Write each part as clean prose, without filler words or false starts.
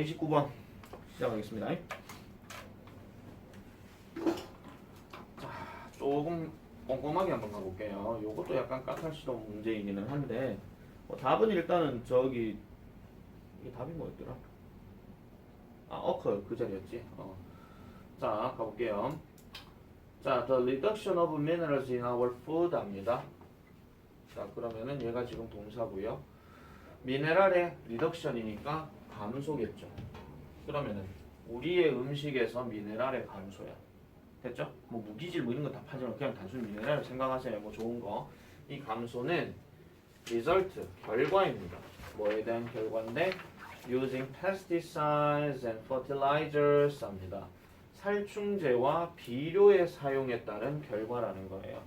29번 시작하겠습니다. 자, 조금 꼼꼼하게 한번 가볼게요. 요것도 약간 까탈스러운 문제이기는 한데 답은 일단은 저기 이게 답이 뭐였더라? 어커 그 자리였지. 자, 가볼게요. 자, the reduction of minerals in our food 합니다. 자, 그러면은 얘가 지금 동사고요. 미네랄의 리덕션이니까 감소겠죠. 그러면은 우리의 음식에서 미네랄의 감소야. 됐죠? 뭐 무기질 뭐 이런 거 다 파지만 그냥 단순히 미네랄을 생각하세요. 뭐 좋은 거. 이 감소는 result, 결과입니다. 뭐에 대한 결과인데 using pesticides and fertilizers 합니다. 살충제와 비료의 사용에 따른 결과라는 거예요.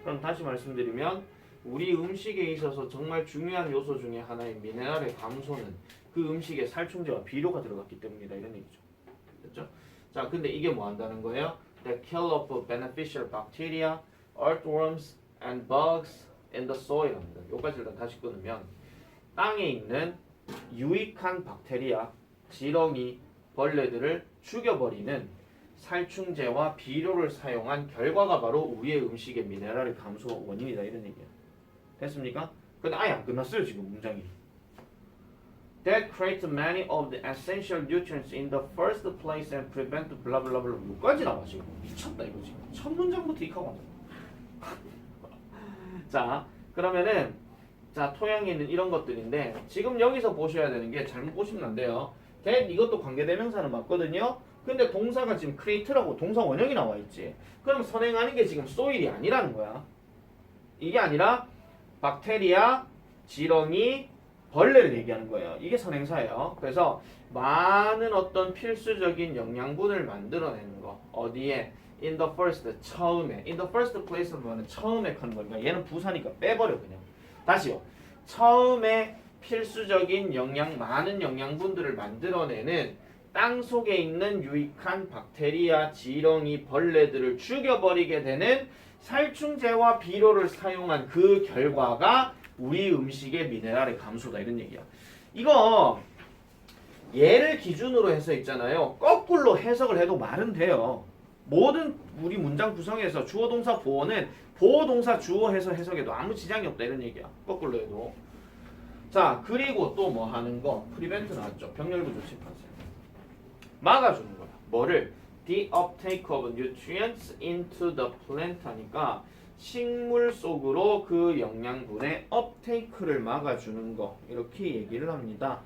그럼 다시 말씀드리면 우리 음식에 있어서 정말 중요한 요소 중에 하나인 미네랄의 감소는 그 음식에 살충제와 비료가 들어갔기 때문이다 이런 얘기죠. 됐죠? 자, 근데 이게 뭐 한다는 거예요? The kill of beneficial bacteria, earthworms, and bugs in the soil 합니다. 여기까지 일단 다시 끊으면 땅에 있는 유익한 박테리아, 지렁이, 벌레들을 죽여버리는 살충제와 비료를 사용한 결과가 바로 우리의 음식의 미네랄의 감소 원인이다 이런 얘기예요. 됐습니까? 근데 아예 안 끝났어요 지금 문장이. That creates many of the essential nutrients in the first place and prevent blah blah blah. 여기까지 나와 지금. 미쳤다 이거 지금. 첫 문장부터 이카고 한다. 자, 그러면은 자 토양에 있는 이런 것들인데 지금 여기서 보셔야 되는 게 잘못 보시면 안 돼요. that 이것도 관계대명사는 맞거든요. 근데 동사가 지금 create라고 동사 원형이 나와 있지. 그럼 선행하는 게 지금 soil이 아니라는 거야. 이게 아니라 박테리아, 지렁이, 벌레를 얘기하는 거예요. 이게 선행사예요. 그래서 많은 어떤 필수적인 영양분을 만들어내는 거. 어디에? In the first, 처음에. In the first place는 뭐는 처음에 하는 거니까 얘는 부사니까 빼버려 그냥. 다시요. 처음에 필수적인 많은 영양분들을 만들어내는 땅 속에 있는 유익한 박테리아, 지렁이, 벌레들을 죽여버리게 되는 살충제와 비료를 사용한 그 결과가 우리 음식의 미네랄의 감소다 이런 얘기야. 이거 얘를 기준으로 해서 있잖아요. 거꾸로 해석을 해도 말은 돼요. 모든 우리 문장 구성에서 주어 동사 보어는 보어 동사 주어 해서 해석해도 아무 지장이 없다 이런 얘기야. 거꾸로 해도. 자, 그리고 또 뭐 하는 거? 프리벤트 나왔죠. 병렬구조 칠판세. 막아주는 거야. 뭐를? The uptake of nutrients into the plant 하니까 식물 속으로 그 영양분의 uptake를 막아주는 거 이렇게 얘기를 합니다.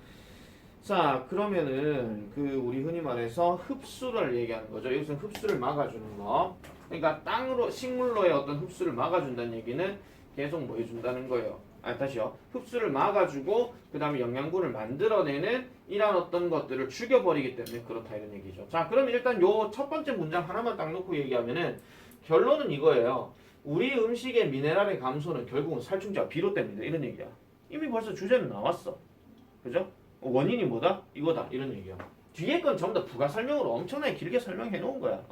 자, 그러면은 그 우리 흔히 말해서 흡수를 얘기하는 거죠. 여기서 흡수를 막아주는 거. 그러니까 땅으로 식물로의 어떤 흡수를 막아준다는 얘기는 계속 뭐 해준다는 거예요. 다시요. 흡수를 막아주고 그 다음에 영양분을 만들어내는 이런 어떤 것들을 죽여버리기 때문에 그렇다 이런 얘기죠. 자, 그럼 일단 요 첫 번째 문장 하나만 딱 놓고 얘기하면은 결론은 이거예요. 우리 음식의 미네랄의 감소는 결국은 살충제와 비료 때문이다 이런 얘기야. 이미 벌써 주제는 나왔어. 그죠? 원인이 뭐다? 이거다 이런 얘기야. 뒤에 건 전부 다 부가 설명으로 엄청나게 길게 설명해 놓은 거야.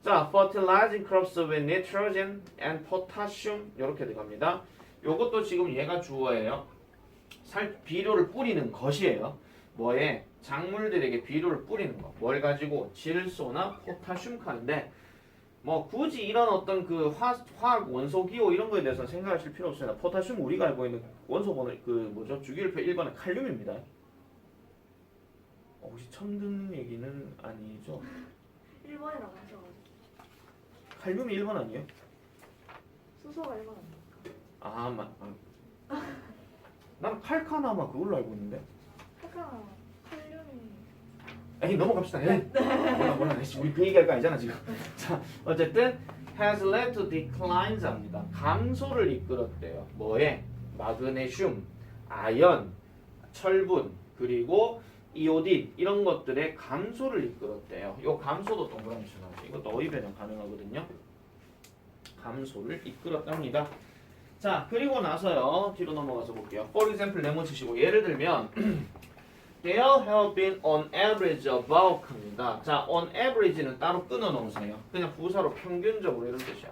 자, fertilizing crops with nitrogen and potassium 이렇게 들어갑니다. 요것도 지금 얘가 주어예요. 비료를 뿌리는 것이에요. 뭐에? 작물들에게 비료를 뿌리는 거. 뭘 가지고? 질소나 포타슘 칸인데 뭐 굳이 이런 어떤 그 화학 원소 기호 이런 거에 대해서 생각하실 필요 없습니다. 포타슘 우리가 알고 있는 원소 번호 그 뭐죠? 주기율표 1번은 칼륨입니다. 혹시 처음 듣는 얘기는 아니죠? 1번이라고 하셔가지고 칼륨이 1번 아니에요? 수소가 1번 아니에요? 난 칼카나마 그걸로 알고 있는데. 칼카나 칼륨이 에이 넘어갑시다. 뭐라 우리 그 얘기할 거 아니잖아 지금. 자, 어쨌든 has led to declines 합니다. 감소를 이끌었대요. 뭐에? 마그네슘, 아연, 철분, 그리고 이오딘 이런 것들의 감소를 이끌었대요. 요 감소도 동그라미 쳐놔요. 이것도 어휘 변형 가능하거든요. 감소를 이끌었답니다. 자, 그리고 나서요. 뒤로 넘어가서 볼게요. For example, 레몬 치시고 예를 들면 There have been on average about 합니다. 자, on average는 따로 끊어 놓으세요. 그냥 부사로 평균적으로 이런 뜻이야.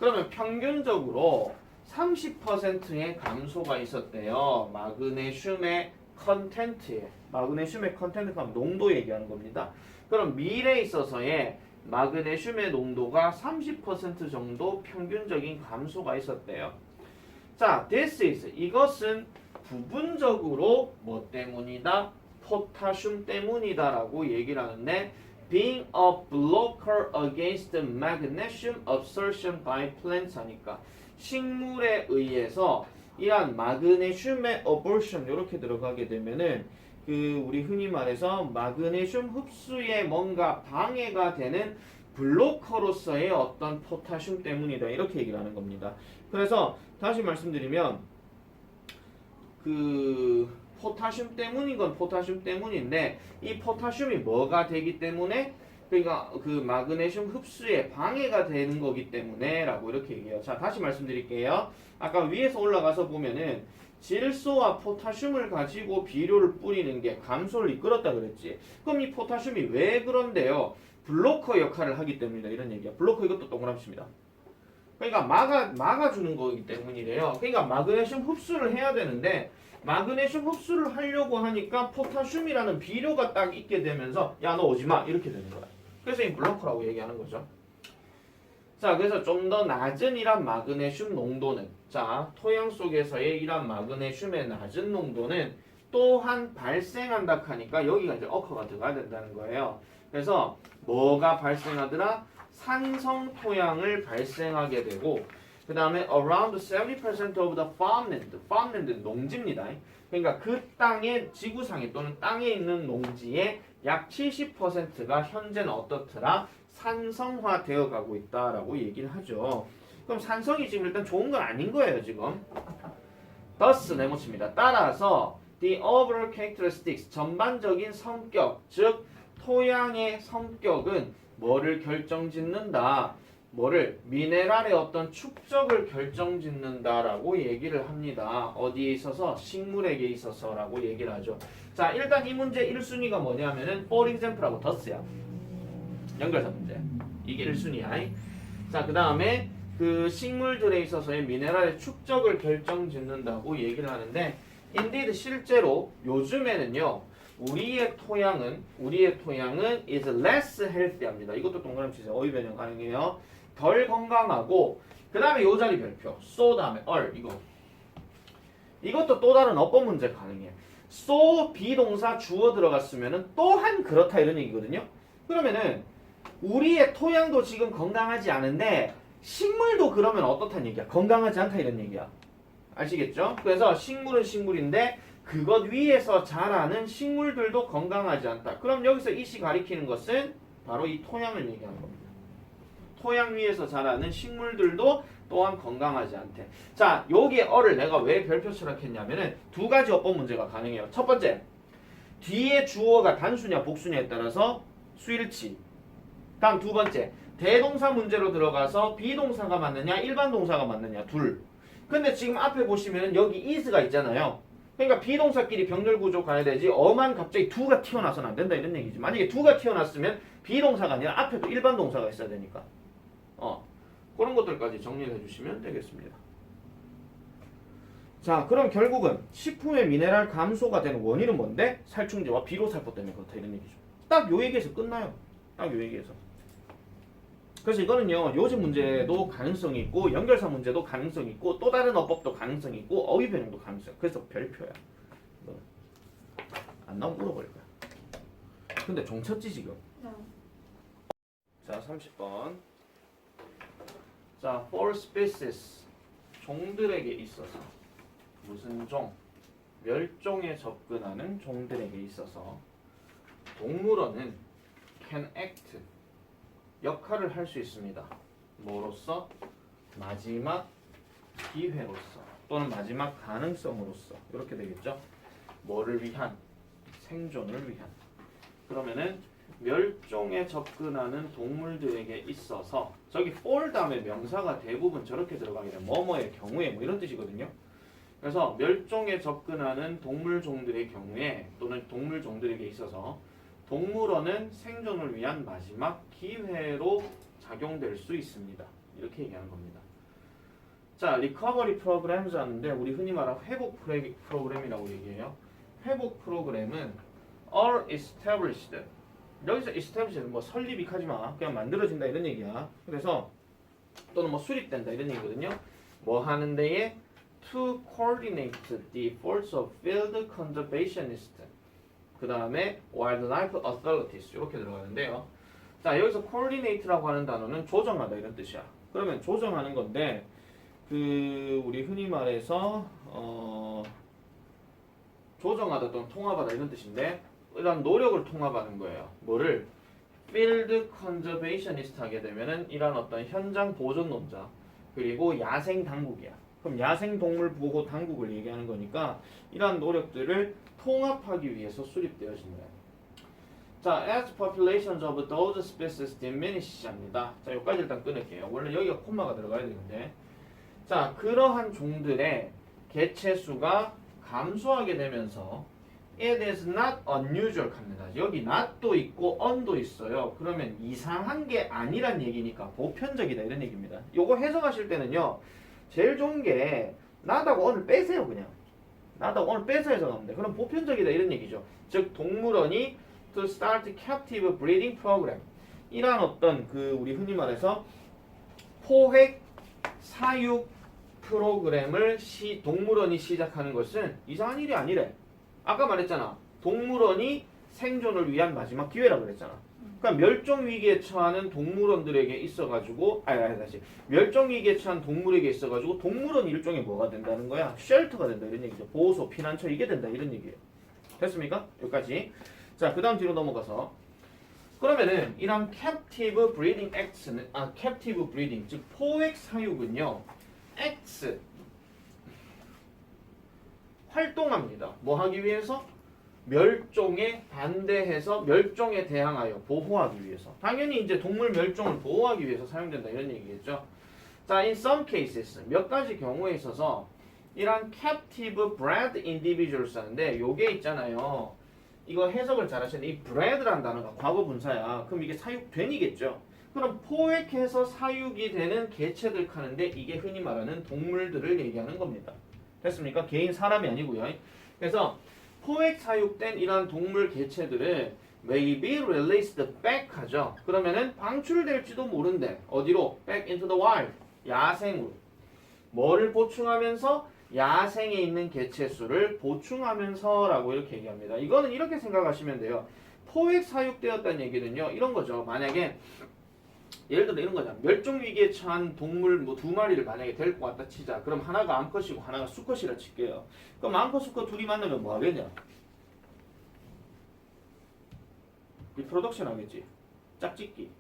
그러면 평균적으로 30%의 감소가 있었대요. 마그네슘의 컨텐트에. 마그네슘의 컨텐트가 농도 얘기하는 겁니다. 그럼 밀에 있어서의 마그네슘의 농도가 30% 정도 평균적인 감소가 있었대요. 자, this is 이것은 부분적으로 뭐 때문이다? 포타슘 때문이다라고 얘기를 하는데 being a blocker against magnesium absorption by plants 하니까 식물에 의해서 이러한 마그네슘의 absorption 이렇게 들어가게 되면은 그 우리 흔히 말해서 마그네슘 흡수에 뭔가 방해가 되는 블로커로서의 어떤 포타슘 때문이다 이렇게 얘기를 하는 겁니다. 그래서 다시 말씀드리면 그 포타슘 때문인 건 포타슘 때문인데 이 포타슘이 뭐가 되기 때문에 그러니까 그 마그네슘 흡수에 방해가 되는 거기 때문에 라고 이렇게 얘기해요. 자, 다시 말씀드릴게요. 아까 위에서 올라가서 보면은 질소와 포타슘을 가지고 비료를 뿌리는 게 감소를 이끌었다 그랬지. 그럼 이 포타슘이 왜 그런데요? 블로커 역할을 하기 때문이다 이런 얘기야. 블로커 이것도 동그라미입니다. 그러니까 막아주는 거기 때문이래요. 그러니까 마그네슘 흡수를 해야 되는데 마그네슘 흡수를 하려고 하니까 포타슘이라는 비료가 딱 있게 되면서 야 너 오지마 이렇게 되는 거야. 그래서 이 블로커라고 얘기하는 거죠. 자, 그래서 좀 더 낮은 이런 마그네슘 농도는 자 토양 속에서의 이런 마그네슘의 낮은 농도는 또한 발생한다 하니까 여기가 이제 어커가 들어가야 된다는 거예요. 그래서 뭐가 발생하더라? 산성 토양을 발생하게 되고 그 다음에 around 70% of the farmland, farmland는 농지입니다. 그러니까 그 땅의 지구상에 또는 땅에 있는 농지의 약 70%가 현재는 어떻더라? 산성화 되어 가고 있다라고 얘기를 하죠. 그럼 산성이 지금 일단 좋은 건 아닌 거예요, 지금. thus 네모칩니다. 따라서 the overall characteristics 전반적인 성격, 즉 토양의 성격은 뭐를 결정짓는다? 뭐를 미네랄의 어떤 축적을 결정짓는다라고 얘기를 합니다. 어디에 있어서? 식물에게 있어서라고 얘기를 하죠. 자, 일단 이 문제 1순위가 뭐냐면은 for example하고 thus야. 연결사 문제. 이게 1순위야. 자, 그 다음에 그 식물들에 있어서의 미네랄의 축적을 결정짓는다고 얘기를 하는데 indeed 실제로 요즘에는요. 우리의 토양은 is less healthy합니다. 이것도 동그라미 치세요. 어휘 변형 가능해요. 덜 건강하고 그 다음에 요 자리 별표 so 다음에 이것도 또 다른 어법 문제 가능해. so 비동사 주어 들어갔으면은 또한 그렇다 이런 얘기거든요. 그러면은 우리의 토양도 지금 건강하지 않은데 식물도 그러면 어떻다는 얘기야? 건강하지 않다 이런 얘기야. 아시겠죠? 그래서 식물은 식물인데 그것 위에서 자라는 식물들도 건강하지 않다. 그럼 여기서 이시 가리키는 것은 바로 이 토양을 얘기하는 겁니다. 토양 위에서 자라는 식물들도 또한 건강하지 않대. 자, 여기에 어를 내가 왜 별표 처락했냐면은 두 가지 어법 문제가 가능해요. 첫 번째, 뒤에 주어가 단수냐 복수냐에 따라서 수일치. 다음 두 번째, 대동사 문제로 들어가서 비동사가 맞느냐 일반 동사가 맞느냐 둘. 근데 지금 앞에 보시면은 여기 is가 있잖아요. 그러니까 비동사끼리 병렬 구조 가야 되지 어만 갑자기 두가 튀어나서는 안 된다 이런 얘기지. 만약에 두가 튀어났으면 비동사가 아니라 앞에도 일반 동사가 있어야 되니까. 그런 것들까지 정리를 해주시면 되겠습니다. 자, 그럼 결국은 식품의 미네랄 감소가 되는 원인은 뭔데? 살충제와 비료살포 때문에 그렇다 이런 얘기죠. 딱 요 얘기에서 끝나요. 딱 요 얘기에서. 그래서 이거는요, 요즘 문제도 가능성이 있고 연결사 문제도 가능성이 있고 또 다른 어법도 가능성이 있고 어휘 변형도 가능성이 있고 그래서 별표야. 안 나오면 물어버릴 거야. 근데 종 쳤지 지금. 자, 30번. 자, for species 종들에게 있어서 무슨 종? 멸종에 접근하는 종들에게 있어서 동물원은 can act 역할을 할 수 있습니다. 뭐로서? 마지막 기회로서 또는 마지막 가능성으로서 이렇게 되겠죠. 뭐를 위한? 생존을 위한. 그러면은 멸종에 접근하는 동물들에게 있어서 저기 for 다음에 명사가 대부분 저렇게 들어가게 되면 뭐뭐의 경우에 뭐 이런 뜻이거든요. 그래서 멸종에 접근하는 동물종들의 경우에 또는 동물종들에게 있어서 동물원은 생존을 위한 마지막 기회로 작용될 수 있습니다. 이렇게 얘기하는 겁니다. 자, 리커버리 프로그램이라는데 우리 흔히 말하는 회복 프로그램이라고 얘기해요. 회복 프로그램은 are established. 여기서 establish는 뭐 설립이 하지 마. 그냥 만들어진다 이런 얘기야. 그래서 또는 뭐 수립된다 이런 얘기거든요. 뭐 하는 데에 to coordinate the efforts of field conservationists. 그 다음에 wildlife authorities 이렇게 들어가는데요. 자 여기서 coordinate라고 하는 단어는 조정하다 이런 뜻이야. 그러면 조정하는 건데 그 우리 흔히 말해서 조정하다 또는 통합하다 이런 뜻인데 이런 노력을 통합하는 거예요. 뭐를? field conservationist 하게 되면은 이런 어떤 현장 보존론자 그리고 야생 당국이야. 그럼 야생 동물 보호 당국을 얘기하는 거니까 이러한 노력들을 통합하기 위해서 수립되어진 거예요. 자, as populations of those species diminish 합니다. 자, 여기까지 일단 끊을게요. 원래 여기가 콤마가 들어가야 되는데 자, 그러한 종들의 개체 수가 감소하게 되면서 it is not unusual 합니다. 여기 not도 있고 on도 있어요. 그러면 이상한 게 아니란 얘기니까 보편적이다 이런 얘기입니다. 요거 해석하실 때는요. 제일 좋은 게 not하고 on을 빼세요. 그냥 not하고 on을 빼서 해석하면 돼. 그럼 보편적이다 이런 얘기죠. 즉 동물원이 to start captive breeding program 이란 어떤 그 우리 흔히 말해서 포획 사육 프로그램을 동물원이 시작하는 것은 이상한 일이 아니래. 아까 말했잖아. 동물원이 생존을 위한 마지막 기회라고 그랬잖아. 그러니까 멸종 위기에 처하는 동물원들에게 있어가지고 다시 멸종 위기에 처한 동물에게 있어가지고 동물원 일종의 뭐가 된다는 거야? 쉘터가 된다 이런 얘기죠. 보호소, 피난처 이게 된다 이런 얘기예요. 됐습니까? 여기까지. 자, 그 다음 뒤로 넘어가서 그러면은 이런 captive breeding act는 captive breeding 즉 포획 사육은요. X 활동합니다. 뭐 하기 위해서? 멸종에 반대해서 멸종에 대항하여 보호하기 위해서. 당연히 이제 동물 멸종을 보호하기 위해서 사용된다 이런 얘기겠죠. 자, in some cases 몇 가지 경우에 있어서 이런 captive bred individuals 하는데 요게 있잖아요. 이거 해석을 잘 하셔야 돼. 이 bred라는 단어가 과거 분사야. 그럼 이게 사육된이겠죠. 그럼 포획해서 사육이 되는 개체들 하는데 이게 흔히 말하는 동물들을 얘기하는 겁니다. 됐습니까? 개인 사람이 아니고요. 그래서 포획 사육된 이러한 동물 개체들을 may be released back 하죠. 그러면은 방출될지도 모른대. 어디로? back into the wild. 야생으로. 뭐를 보충하면서? 야생에 있는 개체 수를 보충하면서라고 이렇게 얘기합니다. 이거는 이렇게 생각하시면 돼요. 포획 사육되었다는 얘기는요. 이런 거죠. 만약에 예를 들어 이런 거잖아. 멸종 위기에 처한 동물 뭐 두 마리를 만약에 데리고 왔다 치자. 그럼 하나가 암컷이고 하나가 수컷이라 칠게요. 그럼 암컷 수컷 둘이 만나면 뭐 하겠냐? 리프로덕션 하겠지. 짝짓기.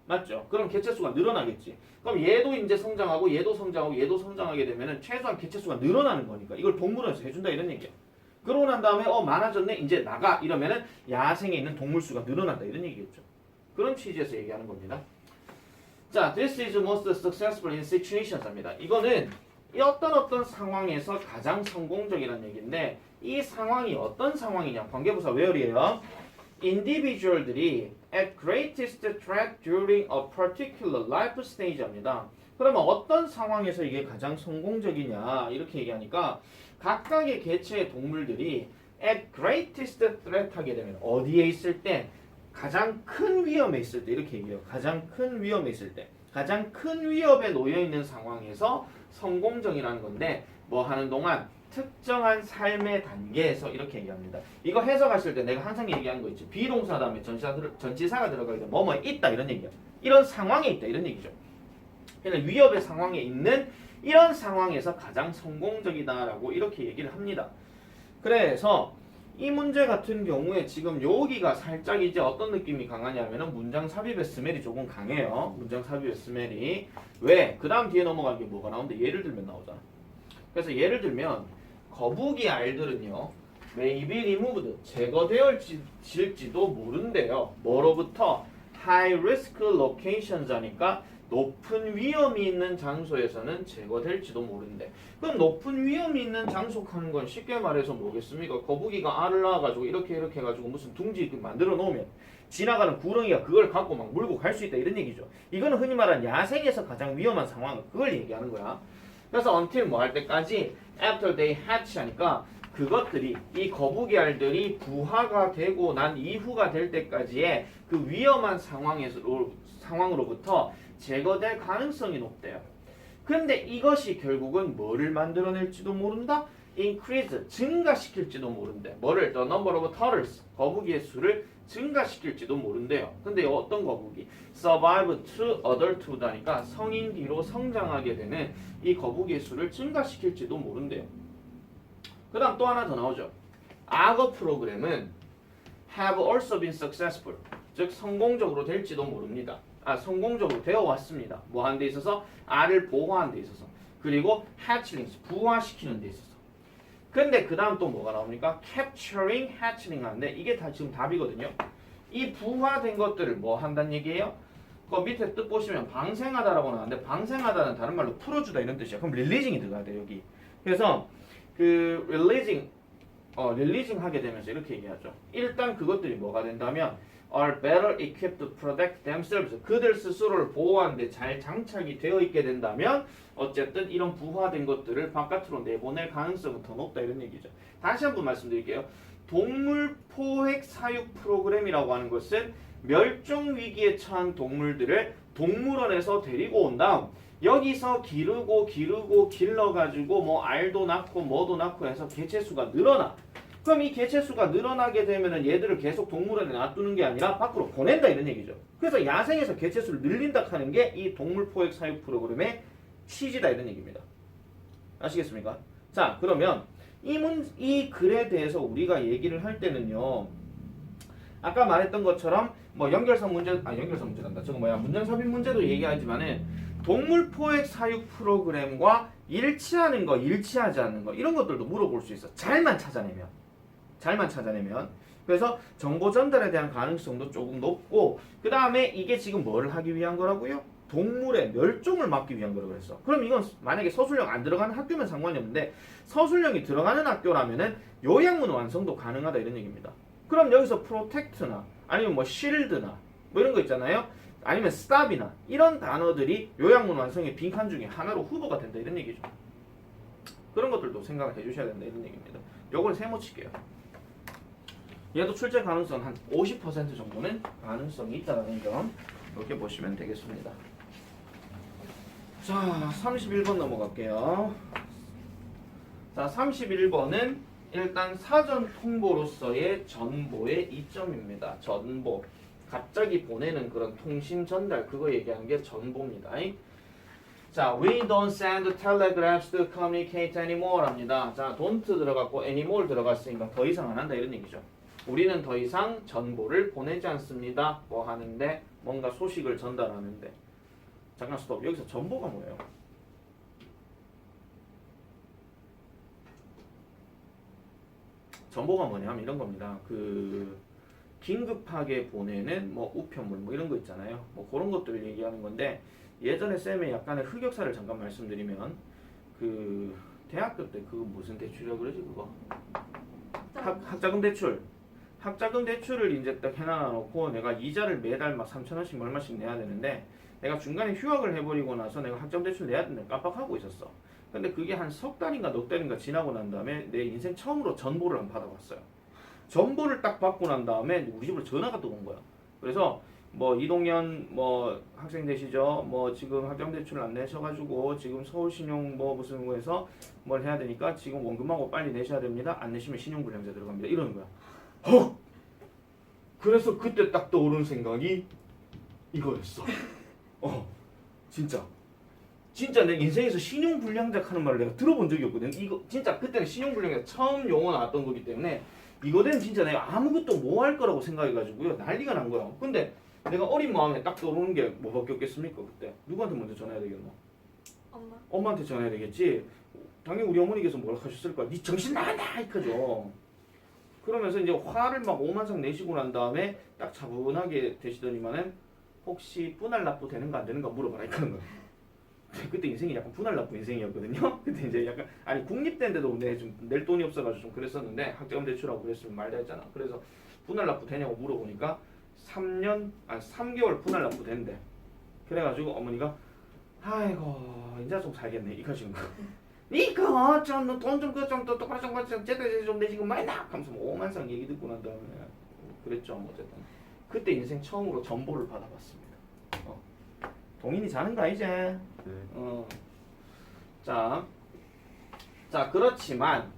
맞죠? 그럼 개체 수가 늘어나겠지. 그럼 얘도 이제 성장하고 얘도 성장하고 얘도 성장하게 되면은 최소한 개체 수가 늘어나는 거니까 이걸 동물원에서 해준다 이런 얘기야. 그러고 난 다음에 많아졌네 이제 나가 이러면은 야생에 있는 동물 수가 늘어난다 이런 얘기겠죠. 그런 취지에서 얘기하는 겁니다. 자, this is most successful in situations 합니다. 이거는 어떤 상황에서 가장 성공적이라는 얘기인데 이 상황이 어떤 상황이냐? 관계부사 where이에요. individual들이 at greatest threat during a particular life stage입니다. 그러면 어떤 상황에서 이게 가장 성공적이냐 이렇게 얘기하니까 각각의 개체의 동물들이 at greatest threat 하게 되면 어디에 있을 때? 가장 큰 위험에 있을 때 이렇게 얘기해요. 가장 큰 위험에 있을 때. 가장 큰 위협에 놓여 있는 상황에서 성공적이라는 건데 뭐 하는 동안 특정한 삶의 단계에서 이렇게 얘기합니다. 이거 해석하실 때 내가 항상 얘기하는 거 있죠. 비동사 다음에 전치사가 들어가게 되면 뭐뭐 있다 이런 얘기야. 이런 상황에 있다 이런 얘기죠. 그러니까 위협의 상황에 있는 이런 상황에서 가장 성공적이다라고 이렇게 얘기를 합니다. 그래서 이 문제 같은 경우에 지금 여기가 살짝 이제 어떤 느낌이 강하냐면은 문장 삽입의 스멜이 조금 강해요. 문장 삽입의 스멜이. 왜? 그 다음 뒤에 넘어가는 게 뭐가 나오는데 예를 들면 나오잖아. 그래서 예를 들면 거북이 알들은요. may be removed. 제거되어질지도 모른대요. 뭐로부터? high risk locations 하니까 높은 위험이 있는 장소에서는 제거될지도 모른대. 그럼 높은 위험이 있는 장소 하는 건 쉽게 말해서 뭐겠습니까? 거북이가 알을 낳아가지고 이렇게 해가지고 무슨 둥지 만들어 놓으면 지나가는 구렁이가 그걸 갖고 막 물고 갈 수 있다 이런 얘기죠. 이거는 흔히 말하는 야생에서 가장 위험한 상황 그걸 얘기하는 거야. 그래서 until 뭐 할 때까지 after they hatch 하니까 그것들이 이 거북이알들이 부화가 되고 난 이후가 될 때까지의 그 위험한 상황으로부터 제거될 가능성이 높대요. 근데 이것이 결국은 뭐를 만들어낼지도 모른다? increase, 증가시킬지도 모른대. 뭐를? the number of turtles, 거북이의 수를 증가시킬지도 모른대요. 근데 어떤 거북이? survive to adulthood하니까 성인 뒤로 성장하게 되는 이 거북이의 수를 증가시킬지도 모른대요. 그 다음 또 하나 더 나오죠. 악어 프로그램은 have also been successful, 즉 성공적으로 될지도 모릅니다. 성공적으로 되어 왔습니다. 뭐 하는 데 있어서? 알을 보호하는 데 있어서. 그리고 hatchlings, 부화시키는 데 있어서. 근데 그 다음 또 뭐가 나옵니까? capturing, hatchling 하는데 이게 다 지금 답이거든요. 이 부화된 것들을 뭐 한다는 얘기예요? 그 밑에 뜻 보시면 방생하다라고 나왔는데 방생하다는 다른 말로 풀어주다 이런 뜻이야. 그럼 releasing이 들어가야 돼 여기. 그래서 그 releasing 하게 되면서 이렇게 얘기하죠. 일단 그것들이 뭐가 된다면 are better equipped to protect themselves. 그들 스스로를 보호하는데 잘 장착이 되어 있게 된다면 어쨌든 이런 부화된 것들을 바깥으로 내보낼 가능성은 더 높다 이런 얘기죠. 다시 한번 말씀드릴게요. 동물 포획 사육 프로그램이라고 하는 것은 멸종 위기에 처한 동물들을 동물원에서 데리고 온 다음 여기서 기르고 길러가지고 뭐 알도 낳고 뭐도 낳고 해서 개체수가 늘어나. 그럼 이 개체수가 늘어나게 되면은 얘들을 계속 동물원에 놔두는 게 아니라 밖으로 보낸다 이런 얘기죠. 그래서 야생에서 개체수를 늘린다 하는 게 이 동물 포획 사육 프로그램의 취지다 이런 얘기입니다. 아시겠습니까? 자, 그러면 이 글에 대해서 우리가 얘기를 할 때는요. 아까 말했던 것처럼 뭐 연결성 문제란다. 저거 문장 삽입 문제도 얘기하지만은 동물 포획 사육 프로그램과 일치하는 거, 일치하지 않는 거 이런 것들도 물어볼 수 있어. 잘만 찾아내면. 그래서 정보 전달에 대한 가능성도 조금 높고 그 다음에 이게 지금 뭐를 하기 위한 거라고요? 동물의 멸종을 막기 위한 거라고 그랬어. 그럼 이건 만약에 서술형 안 들어가는 학교면 상관이 없는데 서술형이 들어가는 학교라면은 요약문 완성도 가능하다 이런 얘기입니다. 그럼 여기서 protect나 아니면 뭐 shield나 뭐 이런 거 있잖아요. 아니면 stop이나 이런 단어들이 요약문 완성의 빈칸 중에 하나로 후보가 된다 이런 얘기죠. 그런 것들도 생각을 해주셔야 된다 이런 얘기입니다. 요걸 세모 칠게요. 얘도 출제 가능성 한 50% 정도는 가능성이 있다는 점 이렇게 보시면 되겠습니다. 자, 31번 넘어갈게요. 자, 31번은 일단 사전 통보로서의 전보의 이점입니다. 전보. 갑자기 보내는 그런 통신 전달 그거 얘기하는 게 전보입니다. 자, we don't send telegraphs to communicate anymore 합니다. 자, don't 들어갔고 anymore 들어갔으니까 더 이상 안 한다 이런 얘기죠. 우리는 더 이상 전보를 보내지 않습니다. 뭐 하는데 뭔가 소식을 전달하는데. 잠깐 스톱. 여기서 전보가 뭐예요? 전보가 뭐냐면 이런 겁니다. 그 긴급하게 보내는 뭐 우편물 뭐 이런 거 있잖아요. 뭐 그런 것들을 얘기하는 건데 예전에 쌤의 약간의 흑역사를 잠깐 말씀드리면 그 대학교 때 그거 무슨 대출이라고 그러지 그거? 학자금 대출. 학자금 대출을 이제 딱 해놔놓고 내가 이자를 매달 막 3,000원씩 얼마씩 내야 되는데 내가 중간에 휴학을 해버리고 나서 내가 학자금 대출 내야 되는데 깜빡하고 있었어. 근데 그게 한 석 달인가 넉 달인가 지나고 난 다음에 내 인생 처음으로 전보를 한번 받아봤어요. 전보를 딱 받고 난 다음에 우리 집으로 전화가 또 온 거야. 그래서 뭐 이동현 뭐 학생 되시죠? 뭐 지금 학자금 대출을 안 내셔가지고 지금 서울신용 뭐 무슨 거에서 뭘 해야 되니까 지금 원금하고 빨리 내셔야 됩니다. 안 내시면 신용불량자 들어갑니다. 이러는 거야. 헉! 그래서 그때 딱 떠오른 생각이 이거였어. 진짜 내 인생에서 신용불량자 하는 말을 내가 들어본 적이 없거든. 이거 진짜 그때는 신용불량자 처음 용어 나왔던 거기 때문에 이거는 진짜 내가 아무것도 못 할 거라고 생각해가지고요 난리가 난 거야. 근데 내가 어린 마음에 딱 떠오르는 게 뭐밖에 없겠습니까 그때? 누구한테 먼저 전화해야 되겠노? 엄마. 엄마한테 전화해야 되겠지. 당연히 우리 어머니께서 뭐라 하셨을 거야. 니 정신 나간다 이거죠. 그러면서 이제 화를 막 오만상 내시고 난 다음에 딱 차분하게 되시더니만은 혹시 분할 납부 되는가 안 되는가 물어봐라 이러는 거야. 그때 인생이 약간 분할 납부 인생이었거든요. 그때 이제 약간 아니 국립대인데도 내 좀 낼 돈이 없어가지고 좀 그랬었는데 학자금 대출하고 그랬으면 말다 했잖아. 그래서 분할 납부 되냐고 물어보니까 3개월 분할 납부 된대. 그래가지고 어머니가 아이고 이제 좀 살겠네 이러시는 거야. 니가 돈좀 그좀 똑바로 좀 제대로 좀 내지 좀 많이 나 하면서 뭐 오만상 얘기 듣고 난 다음에 그랬죠. 뭐 어쨌든 그때 인생 처음으로 전보를 받아봤습니다. 동인이 자는 거 아니지? 자 그렇지만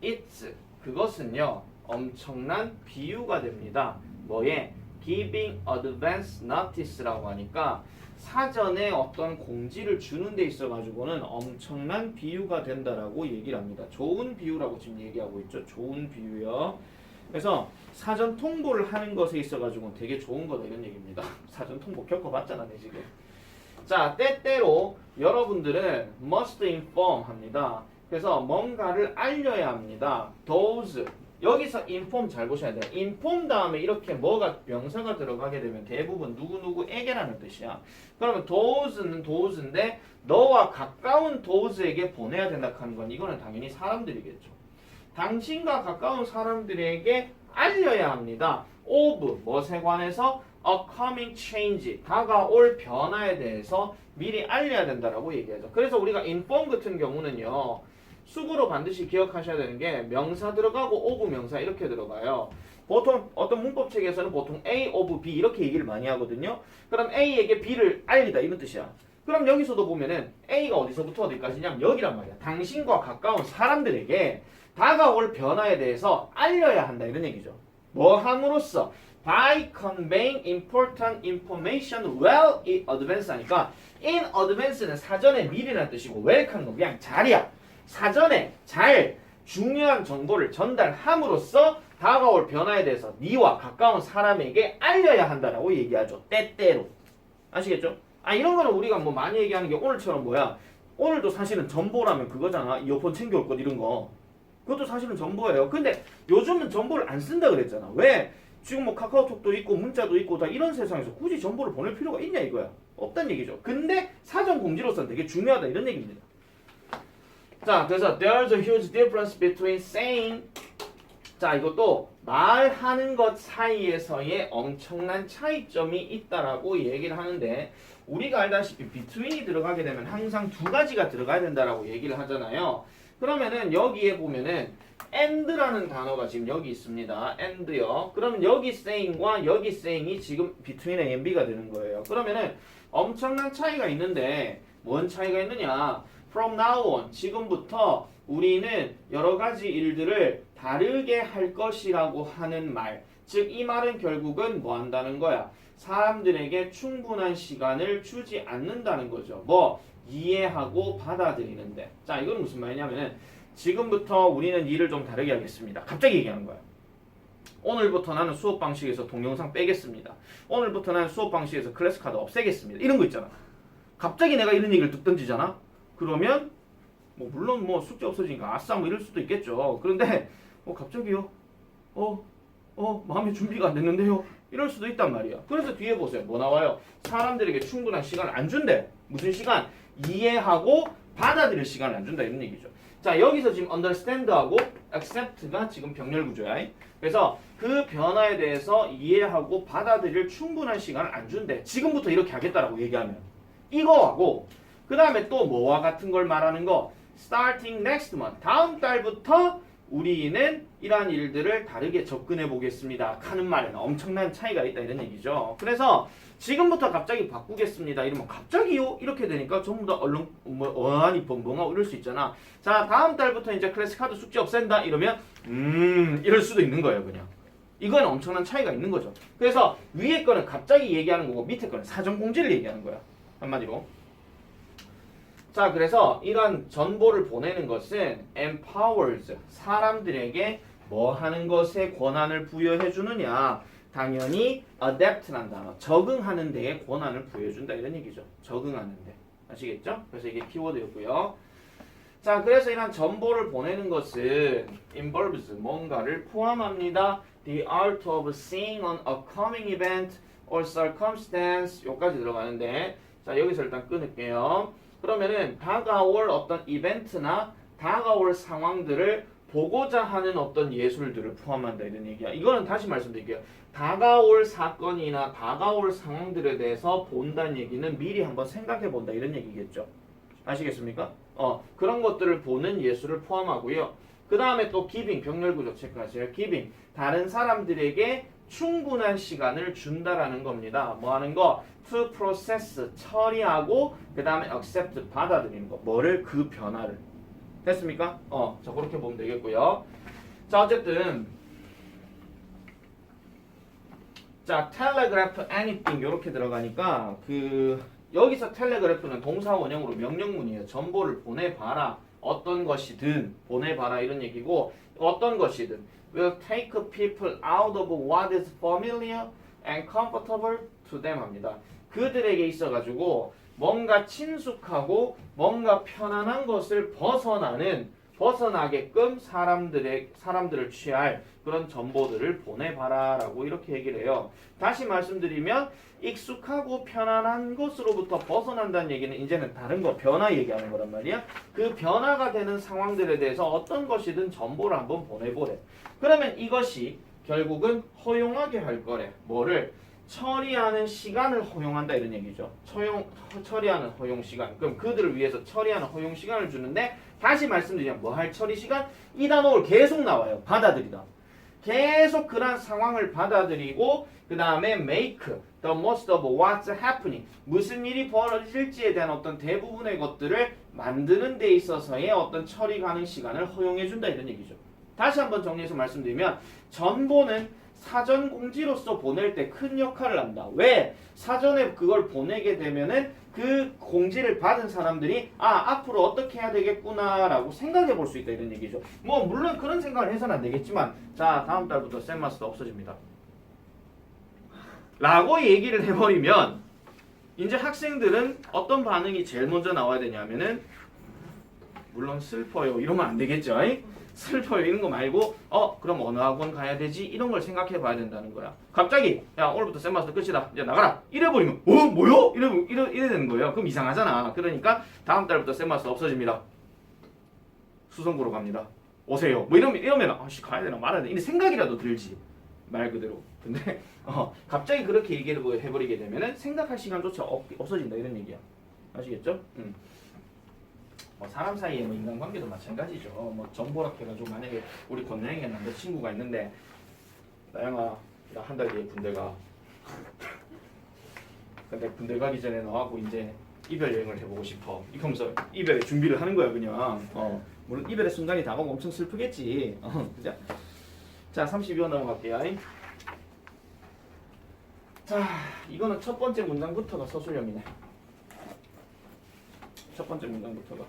it's 그것은요 엄청난 비유가 됩니다. 뭐에? giving advance notice라고 하니까 사전에 어떤 공지를 주는 데 있어 가지고는 엄청난 비유가 된다라고 얘기를 합니다. 좋은 비유라고 지금 얘기하고 있죠. 좋은 비유요. 그래서 사전 통보를 하는 것에 있어 가지고는 되게 좋은 거다 이런 얘기입니다. 사전 통보 겪어봤잖아, 내 지금. 자, 때때로 여러분들은 must inform 합니다. 그래서 뭔가를 알려야 합니다. those 여기서 inform 잘 보셔야 돼요. inform 다음에 이렇게 뭐가 명사가 들어가게 되면 대부분 누구누구에게라는 뜻이야. 그러면 those는 those인데 너와 가까운 those에게 보내야 된다 하는 건 이거는 당연히 사람들이겠죠. 당신과 가까운 사람들에게 알려야 합니다. of 무엇에 관해서 a coming change 다가올 변화에 대해서 미리 알려야 된다라고 얘기하죠. 그래서 우리가 inform 같은 경우는요. 수구로 반드시 기억하셔야 되는 게 명사 들어가고 of 명사 이렇게 들어가요. 보통 어떤 문법책에서는 보통 A of B 이렇게 얘기를 많이 하거든요. 그럼 A에게 B를 알리다 이런 뜻이야. 그럼 여기서도 보면은 A가 어디서부터 어디까지냐면 여기란 말이야. 당신과 가까운 사람들에게 다가올 변화에 대해서 알려야 한다 이런 얘기죠. 뭐 함으로써 by conveying important information well in advance 하니까 in advance는 사전에 미리라는 뜻이고 well라는 건 그냥 잘이야. 사전에 잘 중요한 정보를 전달함으로써 다가올 변화에 대해서 니와 가까운 사람에게 알려야 한다라고 얘기하죠. 때때로. 아시겠죠? 이런 거는 우리가 뭐 많이 얘기하는 게 오늘처럼 뭐야? 오늘도 사실은 정보라면 그거잖아. 이어폰 챙겨올 것 이런 거. 그것도 사실은 정보예요. 근데 요즘은 정보를 안 쓴다 그랬잖아. 왜? 지금 뭐 카카오톡도 있고 문자도 있고 다 이런 세상에서 굳이 정보를 보낼 필요가 있냐 이거야. 없단 얘기죠. 근데 사전 공지로서는 되게 중요하다 이런 얘기입니다. 자, 그래서 there's a huge difference between saying 자, 이것도 말하는 것 사이에서의 엄청난 차이점이 있다라고 얘기를 하는데 우리가 알다시피 between이 들어가게 되면 항상 두 가지가 들어가야 된다라고 얘기를 하잖아요. 그러면은 여기에 보면은 and라는 단어가 지금 여기 있습니다. and요. 그러면 여기 saying과 여기 saying이 지금 between A and B가 되는 거예요. 그러면은 엄청난 차이가 있는데 뭔 차이가 있느냐? From now on, 지금부터 우리는 여러 가지 일들을 다르게 할 것이라고 하는 말. 즉, 이 말은 결국은 뭐 한다는 거야? 사람들에게 충분한 시간을 주지 않는다는 거죠. 뭐? 이해하고 받아들이는데. 자, 이건 무슨 말이냐면은 지금부터 우리는 일을 좀 다르게 하겠습니다. 갑자기 얘기하는 거야. 오늘부터 나는 수업 방식에서 동영상 빼겠습니다. 오늘부터 나는 수업 방식에서 클래스 카드 없애겠습니다. 이런 거 있잖아. 갑자기 내가 이런 얘기를 뚝 던지잖아. 그러면 뭐 물론 뭐 숙제 없어지니까 아싸 뭐 이럴 수도 있겠죠. 그런데 갑자기요. 마음의 준비가 안 됐는데요. 이럴 수도 있단 말이야. 그래서 뒤에 보세요. 뭐 나와요? 사람들에게 충분한 시간을 안 준대. 무슨 시간? 이해하고 받아들일 시간을 안 준다 이런 얘기죠. 자, 여기서 지금 understand하고 accept가 지금 병렬 구조야. 그래서 그 변화에 대해서 이해하고 받아들일 충분한 시간을 안 준대. 지금부터 이렇게 하겠다라고 얘기하면 이거하고 그 다음에 또 뭐와 같은 걸 말하는 거? starting next month. 다음 달부터 우리는 이러한 일들을 다르게 접근해 보겠습니다. 하는 말에는 엄청난 차이가 있다 이런 얘기죠. 그래서 지금부터 갑자기 바꾸겠습니다. 이러면 갑자기요? 이렇게 되니까 전부 다 얼른 어안이 벙벙하고 이럴 수 있잖아. 자, 다음 달부터 이제 클래스 카드 숙제 없앤다 이러면 이럴 수도 있는 거예요, 그냥. 이건 엄청난 차이가 있는 거죠. 그래서 위에 거는 갑자기 얘기하는 거고 밑에 거는 사전 공지를 얘기하는 거야. 한마디로. 자, 그래서 이런 정보를 보내는 것은 empowers 사람들에게 뭐 하는 것에 권한을 부여해 주느냐? 당연히 adapt란 단어 적응하는 데에 권한을 부여해 준다 이런 얘기죠. 적응하는 데. 아시겠죠? 그래서 이게 키워드였고요. 자, 그래서 이런 정보를 보내는 것은 involves 뭔가를 포함합니다. The art of seeing on a coming event or circumstance 요까지 들어가는데 자, 여기서 일단 끊을게요. 그러면은 다가올 어떤 이벤트나 다가올 상황들을 보고자 하는 어떤 예술들을 포함한다 이런 얘기야. 이거는 다시 말씀드릴게요. 다가올 사건이나 다가올 상황들에 대해서 본다는 얘기는 미리 한번 생각해 본다 이런 얘기겠죠. 아시겠습니까? 그런 것들을 보는 예술을 포함하고요. 그 다음에 또 giving, 병렬 구조 체크하세요. giving, 다른 사람들에게 충분한 시간을 준다라는 겁니다. 뭐 하는 거? to process, 처리하고 그 다음에 accept, 받아들이는 거. 뭐를? 그 변화를. 됐습니까? 자 그렇게 보면 되겠고요. 자 어쨌든 자 telegraph anything 이렇게 들어가니까 여기서 텔레그래프는 동사 원형으로 명령문이에요. 정보를 보내봐라. 어떤 것이든 보내봐라 이런 얘기고 어떤 것이든 will take people out of what is familiar and comfortable to them 합니다. 그들에게 있어가지고 뭔가 친숙하고 뭔가 편안한 것을 벗어나게끔 사람들을 취할 그런 정보들을 보내봐라라고 이렇게 얘기를 해요. 다시 말씀드리면 익숙하고 편안한 것으로부터 벗어난다는 얘기는 이제는 다른 거 변화 얘기하는 거란 말이야. 그 변화가 되는 상황들에 대해서 어떤 것이든 정보를 한번 보내보래. 그러면 이것이 결국은 허용하게 할 거래. 뭐를? 처리하는 시간을 허용한다 이런 얘기죠. 처리하는 허용 시간. 그럼 그들을 위해서 처리하는 허용 시간을 주는데 다시 말씀드리면 뭐 할 처리 시간? 이 단어를 계속 나와요. 받아들이다. 계속 그런 상황을 받아들이고 그 다음에 make the most of what's happening. 무슨 일이 벌어질지에 대한 어떤 대부분의 것들을 만드는 데 있어서의 어떤 처리 가능 시간을 허용해 준다 이런 얘기죠. 다시 한번 정리해서 말씀드리면 정보는 사전 공지로서 보낼 때 큰 역할을 한다. 왜? 사전에 그걸 보내게 되면은 그 공지를 받은 사람들이 앞으로 어떻게 해야 되겠구나 라고 생각해 볼 수 있다 이런 얘기죠. 뭐 물론 그런 생각을 해서는 안 되겠지만 자 다음 달부터 쌤마스터 없어집니다 라고 얘기를 해버리면 이제 학생들은 어떤 반응이 제일 먼저 나와야 되냐면은 물론 슬퍼요 이러면 안 되겠죠. 슬퍼요 이런 거 말고 그럼 어느 학원 가야 되지 이런 걸 생각해 봐야 된다는 거야. 갑자기 야 오늘부터 쌤마스터 끝이다 이제 나가라 이래버리면 뭐요? 이래 되는 거예요. 그럼 이상하잖아. 그러니까 다음 달부터 쌤마스터 없어집니다. 수성구로 갑니다. 오세요. 뭐 이러면 아씨 가야 되나 말아야 되나 이 생각이라도 들지 말 그대로. 근데 갑자기 그렇게 얘기를 해버리게 되면은 생각할 시간조차 없어진다 이런 얘기야. 아시겠죠? 뭐 사람 사이에 뭐 인간관계도 마찬가지죠. 뭐 정보락 해가지고 만약에 우리 권양이가 남자친구가 있는데 나영아 나 한 달 뒤에 군대 가. 근데 군대 가기 전에 너하고 이제 이별 여행을 해보고 싶어. 이러면서 이별의 준비를 하는 거야 그냥. 물론 이별의 순간이 다가오면 엄청 슬프겠지. 그죠? 자 32번 넘어갈게요. 자 이거는 첫 번째 문장부터가 서술형이네. 첫 번째 문장부터가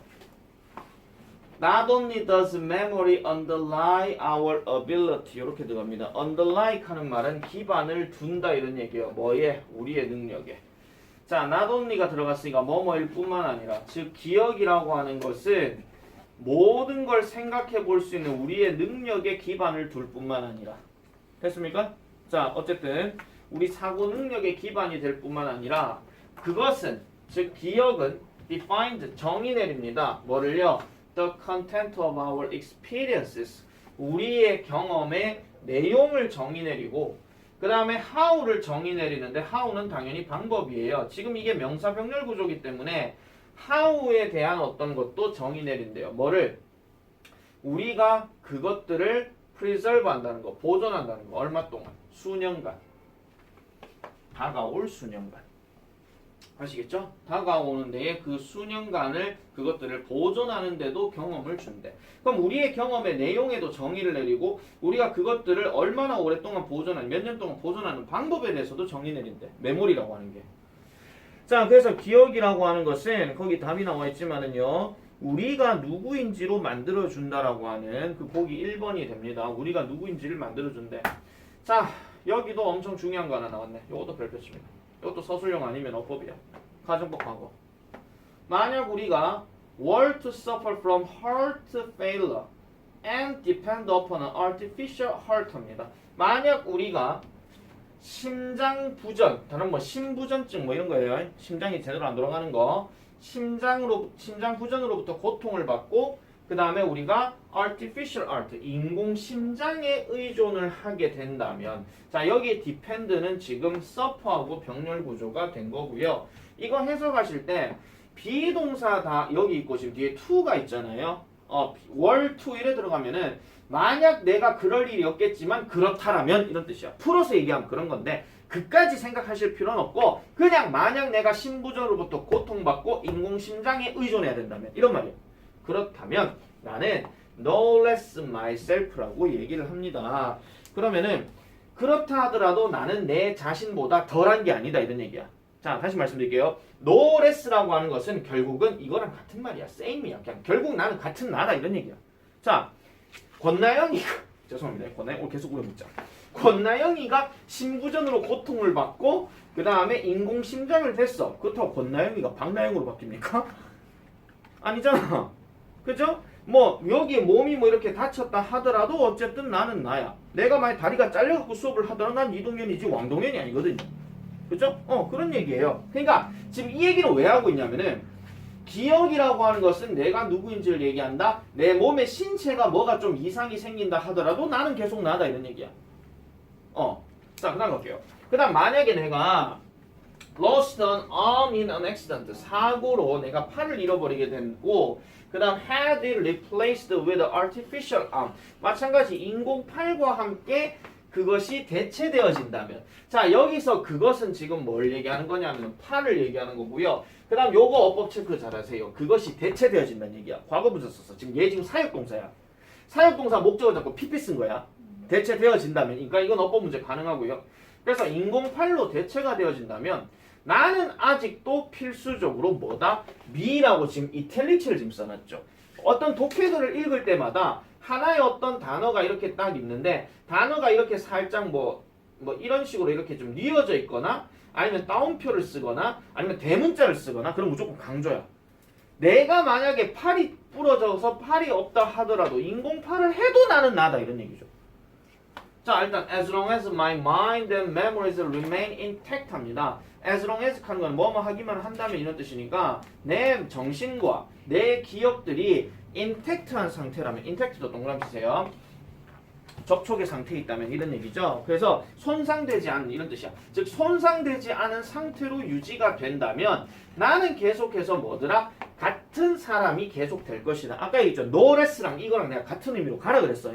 Not only does memory underlie our ability 이렇게 들어갑니다. underlie 하는 말은 기반을 둔다 이런 얘기예요. 뭐에? 우리의 능력에. 자, not only가 들어갔으니까 뭐뭐일 뿐만 아니라 즉 기억이라고 하는 것은 모든 걸 생각해 볼 수 있는 우리의 능력에 기반을 둘 뿐만 아니라 됐습니까? 자, 어쨌든 우리 사고 능력의 기반이 될 뿐만 아니라 그것은 즉 기억은 defined 정의 내립니다. 뭐를요? The content of our experiences 우리의 경험의 내용을 정의 내리고 그 다음에 how를 정의 내리는데 how는 당연히 방법이에요. 지금 이게 명사 병렬 구조이기 때문에 how에 대한 어떤 것도 정의 내린대요. 뭐를? 우리가 그것들을 preserve 한다는 거, 보존한다는 거. 얼마 동안? 수년간. 다가올 수년간. 아시겠죠? 다가오는 데에 그 수년간을 그것들을 보존하는 데도 경험을 준대. 그럼 우리의 경험의 내용에도 정의를 내리고 우리가 그것들을 얼마나 오랫동안 보존하는 몇 년 동안 보존하는 방법에 대해서도 정의 내린대. 메모리라고 하는 게. 자, 그래서 기억이라고 하는 것은 거기 답이 나와 있지만은요. 우리가 누구인지로 만들어준다라고 하는 그 보기 1번이 됩니다. 우리가 누구인지를 만들어준대. 자, 여기도 엄청 중요한 거 하나 나왔네. 이것도 별표칩니다. 이것도 서술형 아니면 어법이야. 가정법하고. 만약 우리가 were to suffer from heart failure and depend upon an artificial heart 합니다. 만약 우리가 심장 부전, 다른 뭐 심부전증 뭐 이런 거예요. 심장이 제대로 안 돌아가는 거. 심장 부전으로부터 고통을 받고 그 다음에 우리가 artificial heart, 인공 심장에 의존을 하게 된다면 자 여기 depend는 지금 suffer하고 병렬 구조가 된 거고요. 이거 해석하실 때 비동사 다 여기 있고 지금 뒤에 to가 있잖아요. were to 이래 들어가면은 만약 내가 그럴 일이 없겠지만 그렇다라면 이런 뜻이야. 풀어서 얘기하면 그런 건데 그까지 생각하실 필요는 없고 그냥 만약 내가 신부전으로부터 고통받고 인공심장에 의존해야 된다면 이런 말이에요. 그렇다면 나는 no less myself라고 얘기를 합니다. 그러면은 그렇다 하더라도 나는 내 자신보다 덜한 게 아니다 이런 얘기야. 자 다시 말씀드릴게요. no less라고 하는 것은 결국은 이거랑 같은 말이야. same이야. 그냥 결국 나는 같은 나다 이런 얘기야. 자 권나영이가 죄송합니다. 권나영 오늘 계속 우려 묻자. 권나영이가 신부전으로 고통을 받고 그 다음에 인공심장을 됐어. 그렇다고 권나영이가 박나영으로 바뀝니까? 아니잖아. 그죠? 뭐 여기에 몸이 뭐 이렇게 다쳤다 하더라도 어쨌든 나는 나야. 내가 만약 다리가 잘려갖고 수업을 하더라도 난 이동현이지 왕동현이 아니거든요. 그죠? 그런 얘기예요. 그러니까 지금 이 얘기를 왜 하고 있냐면은 기억이라고 하는 것은 내가 누구인지를 얘기한다. 내 몸의 신체가 뭐가 좀 이상이 생긴다 하더라도 나는 계속 나다 이런 얘기야. 자, 그 다음 갈게요. 그 다음 만약에 내가 lost an arm in an accident 사고로 내가 팔을 잃어버리게 됐고 그 다음 had it replaced with an artificial arm 마찬가지 인공팔과 함께 그것이 대체되어진다면 자 여기서 그것은 지금 뭘 얘기하는 거냐면 팔을 얘기하는 거고요. 그 다음 요거 어법 체크 잘하세요. 그것이 대체되어진다는 얘기야. 과거분사 썼어. 지금 얘 지금 사역동사야. 사역동사 목적을 잡고 PP 쓴 거야. 대체되어진다면 그러니까 이건 어법 문제 가능하고요. 그래서 인공팔로 대체가 되어진다면 나는 아직도 필수적으로 뭐다? me라고 지금 이탈릭체를 지금 써놨죠. 어떤 독해들을 읽을 때마다 하나의 어떤 단어가 이렇게 딱 있는데 단어가 이렇게 살짝 뭐 이런 식으로 이렇게 좀 뉘어져 있거나 아니면 따옴표를 쓰거나 아니면 대문자를 쓰거나 그럼 무조건 강조야. 내가 만약에 팔이 부러져서 팔이 없다 하더라도 인공팔을 해도 나는 나다 이런 얘기죠. 자 일단 as long as my mind and memories remain intact 합니다. as long as 하는 건 뭐뭐 하기만 한다면 이런 뜻이니까 내 정신과 내 기억들이 intact한 상태라면 intact도 동그라미 치세요. 접촉의 상태에 있다면 이런 얘기죠. 그래서 손상되지 않은 이런 뜻이야. 즉 손상되지 않은 상태로 유지가 된다면 나는 계속해서 뭐더라? 같은 사람이 계속 될 것이다. 아까 얘기했죠. no less랑 이거랑 내가 같은 의미로 가라 그랬어.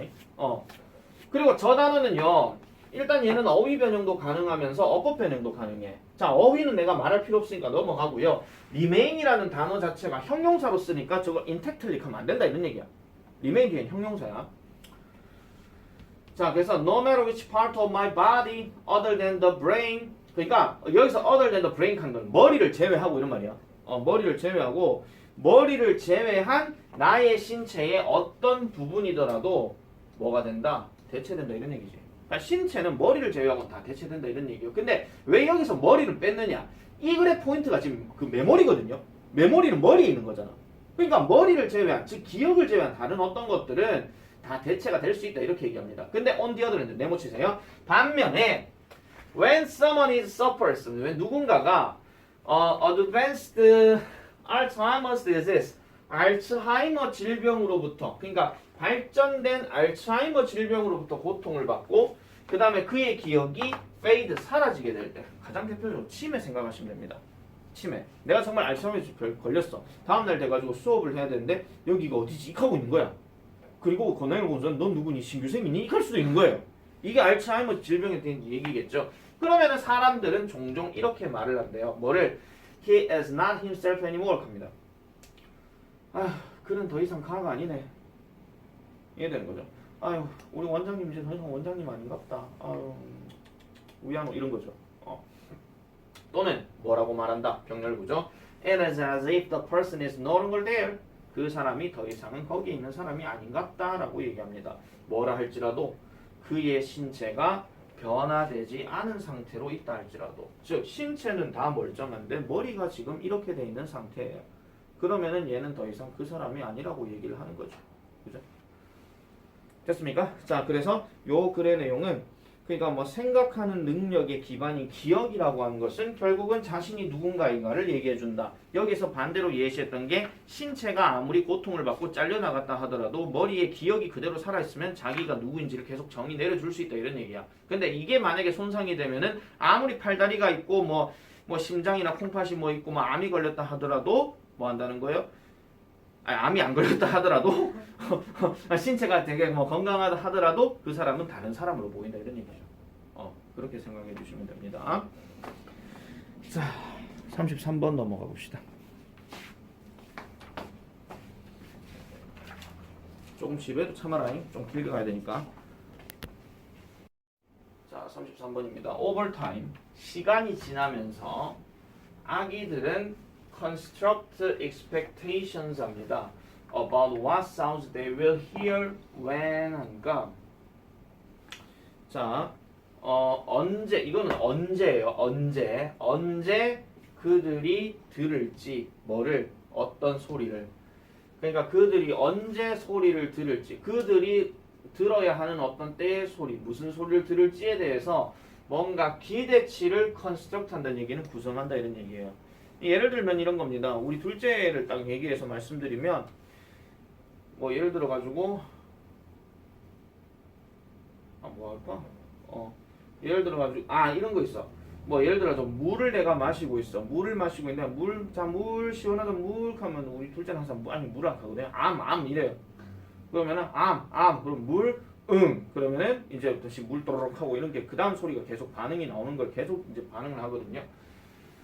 그리고 저 단어는요. 일단 얘는 어휘 변형도 가능하면서 어법 변형도 가능해. 자 어휘는 내가 말할 필요 없으니까 넘어가고요. remain이라는 단어 자체가 형용사로 쓰니까 저거 intactly 하면 안 된다 이런 얘기야. remain 뒤엔 형용사야. 자 그래서 no matter which part of my body other than the brain 그러니까 여기서 other than the brain 한 건 머리를 제외하고 이런 말이야. 머리를 제외하고 머리를 제외한 나의 신체의 어떤 부분이더라도 뭐가 된다? 대체된다 이런 얘기지. 그러니까 신체는 머리를 제외하고 다 대체된다 이런 얘기예요. 근데 왜 여기서 머리를 뺐느냐? 이 글의 포인트가 지금 그 메모리거든요. 메모리는 머리에 있는 거잖아. 그러니까 머리를 제외한 즉 기억을 제외한 다른 어떤 것들은 다 대체가 될 수 있다 이렇게 얘기합니다. 근데 on the other hand 네모 치세요. 반면에 when someone is suffers when 누군가가 advanced Alzheimer's disease 알츠하이머 질병으로부터 그러니까 발전된 알츠하이머 질병으로부터 고통을 받고 그 다음에 그의 기억이 fade 사라지게 될 때 가장 대표적으로 치매 생각하시면 됩니다. 치매. 내가 정말 알츠하이머 질병 걸렸어. 다음날 돼가지고 수업을 해야 되는데 여기가 어디지? 이하고 있는 거야. 그리고 권나영 본사는 넌 누구니? 신규생이니? 이럴 수도 있는 거예요. 이게 알츠하이머 질병에 대한 얘기겠죠. 그러면은 사람들은 종종 이렇게 말을 한대요. 뭐를? He is not himself anymore 합니다. 그는 더 이상 가가 아니네. 이해되는 거죠. 우리 원장님 이제 더 이상 원장님 아닌갑다. 우야노 이런 거죠. 또는 뭐라고 말한다. 병렬구죠. It is as if the person is no longer there. 그 사람이 더 이상은 거기에 있는 사람이 아닌갑다라고 얘기합니다. 뭐라 할지라도 그의 신체가 변화되지 않은 상태로 있다 할지라도 즉 신체는 다 멀쩡한데 머리가 지금 이렇게 돼 있는 상태예요. 그러면은 얘는 더 이상 그 사람이 아니라고 얘기를 하는 거죠. 그죠? 됐습니까? 자 그래서 요 글의 내용은 그러니까 뭐 생각하는 능력의 기반인 기억이라고 하는 것은 결국은 자신이 누군가인가를 얘기해준다. 여기서 반대로 예시했던 게 신체가 아무리 고통을 받고 잘려나갔다 하더라도 머리에 기억이 그대로 살아있으면 자기가 누구인지를 계속 정의 내려줄 수 있다 이런 얘기야. 근데 이게 만약에 손상이 되면은 아무리 팔다리가 있고 뭐 심장이나 콩팥이 뭐 있고 뭐 암이 걸렸다 하더라도 뭐 한다는 거예요? 아니, 암이 안 걸렸다 하더라도 신체가 되게 뭐 건강하다 하더라도 그 사람은 다른 사람으로 보인다 이런 얘기죠. 그렇게 생각해 주시면 됩니다. 자, 33번 넘어가 봅시다. 조금 집에도 참아라잉. 좀 길게 가야 되니까. 자, 33번입니다. 오버타임. 시간이 지나면서 아기들은 construct expectations 합니다. About what sounds they will hear when 하니까 자, 언제 이거는 언제예요. 언제 그들이 들을지 뭐를 어떤 소리를 그러니까 그들이 언제 소리를 들을지 그들이 들어야 하는 어떤 때의 소리 무슨 소리를 들을지에 대해서 뭔가 기대치를 컨스트럭트 한다는 얘기는 구성한다 이런 얘기예요. 예를 들면 이런 겁니다. 우리 둘째를 딱 얘기해서 말씀드리면 뭐 예를 들어 가지고 뭐 할까? 예를 들어 가지고 이런 거 있어. 뭐 예를 들어서 물을 내가 마시고 있어. 물을 마시고 있는데 물 시원하다 물 하면 우리 둘째는 항상 물을 안 하거든요. 암 이래요. 그러면은 그럼 물 그러면은 이제 다시 물 또르륵 하고 이런 게 그 다음 소리가 계속 반응이 나오는 걸 계속 이제 반응을 하거든요.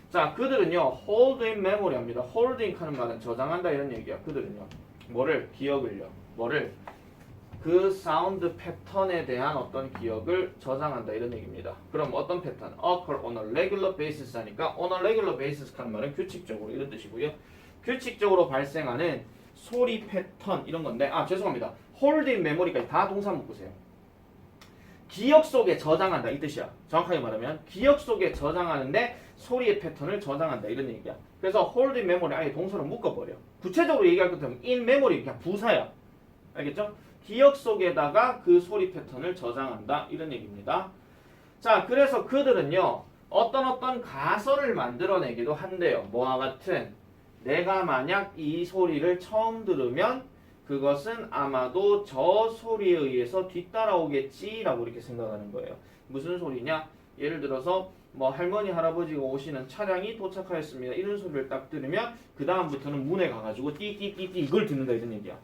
자, 그들은요 hold in memory 합니다. holding 하는 말은 저장한다 이런 얘기야. 그들은요 뭐를 기억을요 뭐를 그 사운드 패턴에 대한 어떤 기억을 저장한다 이런 얘기입니다. 그럼 어떤 패턴? occur on a regular basis 하니까 on a regular basis 하는 말은 규칙적으로 이런 뜻이고요. 규칙적으로 발생하는 소리 패턴 이런 건데 죄송합니다. hold in memory까지 다 동사 묶으세요. 기억 속에 저장한다 이 뜻이야. 정확하게 말하면 기억 속에 저장하는데 소리의 패턴을 저장한다 이런 얘기야. 그래서 hold in memory 아예 동사로 묶어버려. 구체적으로 얘기할 것 같으면 in memory 그냥 부사야. 알겠죠? 기억 속에다가 그 소리 패턴을 저장한다 이런 얘기입니다. 자, 그래서 그들은요 어떤 가설을 만들어내기도 한대요. 뭐와 같은 내가 만약 이 소리를 처음 들으면 그것은 아마도 저 소리에 의해서 뒤따라오겠지라고 이렇게 생각하는 거예요. 무슨 소리냐? 예를 들어서 뭐 할머니 할아버지가 오시는 차량이 도착하였습니다. 이런 소리를 딱 들으면 그 다음부터는 문에 가가지고 띠띠띠띠 이걸 듣는다 이런 얘기야.